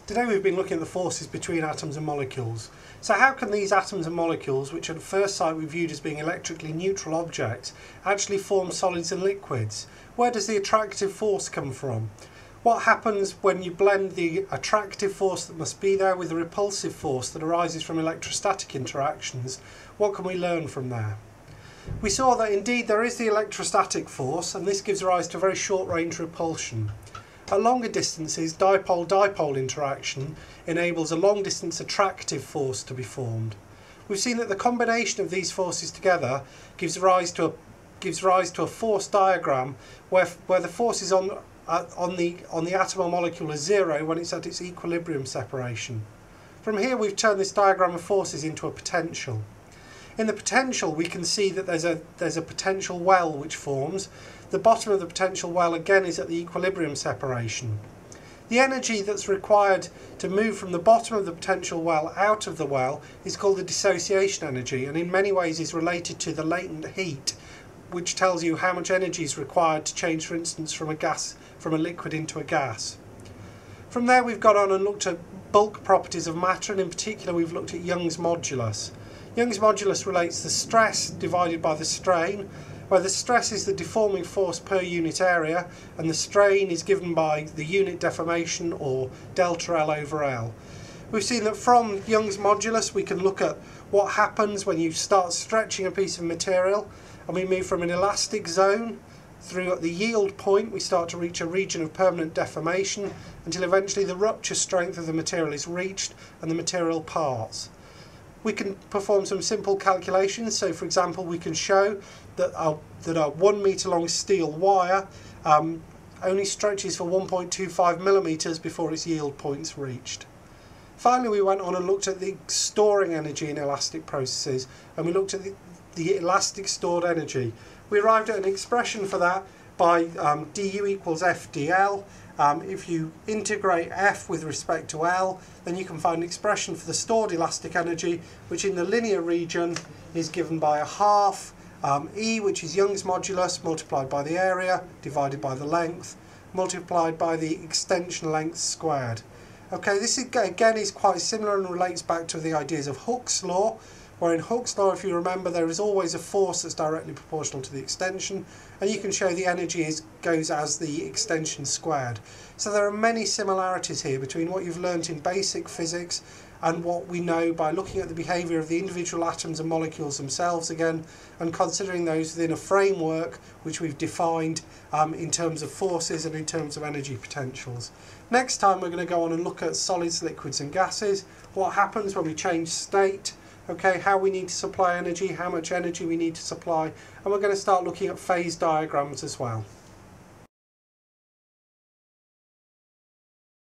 Today we've been looking at the forces between atoms and molecules. So how can these atoms and molecules, which at first sight we viewed as being electrically neutral objects, actually form solids and liquids? Where does the attractive force come from? What happens when you blend the attractive force that must be there with the repulsive force that arises from electrostatic interactions? What can we learn from there? We saw that indeed there is the electrostatic force, and this gives rise to very short range repulsion. At longer distances, dipole-dipole interaction enables a long distance attractive force to be formed. We've seen that the combination of these forces together gives rise to a force diagram where the force is on the atom or molecule is zero when it's at its equilibrium separation. From here we've turned this diagram of forces into a potential. In the potential we can see that there's a potential well which forms. The bottom of the potential well again is at the equilibrium separation. The energy that's required to move from the bottom of the potential well out of the well is called the dissociation energy, and in many ways is related to the latent heat, which tells you how much energy is required to change, for instance, from a liquid into a gas. From there we've gone on and looked at bulk properties of matter, and in particular we've looked at Young's modulus. Young's modulus relates the stress divided by the strain, where the stress is the deforming force per unit area and the strain is given by the unit deformation, or delta L over L. We've seen that from Young's modulus we can look at what happens when you start stretching a piece of material, and we move from an elastic zone through at the yield point. We start to reach a region of permanent deformation until eventually the rupture strength of the material is reached and the material parts. We can perform some simple calculations. So for example, we can show that a 1 metre long steel wire only stretches for 1.25 millimetres before its yield point is reached. Finally, we went on and looked at the storing energy in elastic processes, and we looked at the elastic stored energy. We arrived at an expression for that by du equals F dl. If you integrate F with respect to L, then you can find an expression for the stored elastic energy, which in the linear region is given by a half E, which is Young's modulus, multiplied by the area, divided by the length, multiplied by the extension length squared. Okay, this again is quite similar and relates back to the ideas of Hooke's law, where in Hooke's law, if you remember, there is always a force that's directly proportional to the extension, and you can show the energy goes as the extension squared. So there are many similarities here between what you've learnt in basic physics and what we know by looking at the behaviour of the individual atoms and molecules themselves again, and considering those within a framework which we've defined in terms of forces and in terms of energy potentials. Next time we're going to go on and look at solids, liquids and gases, what happens when we change state, okay, how we need to supply energy, how much energy we need to supply, and we're going to start looking at phase diagrams as well.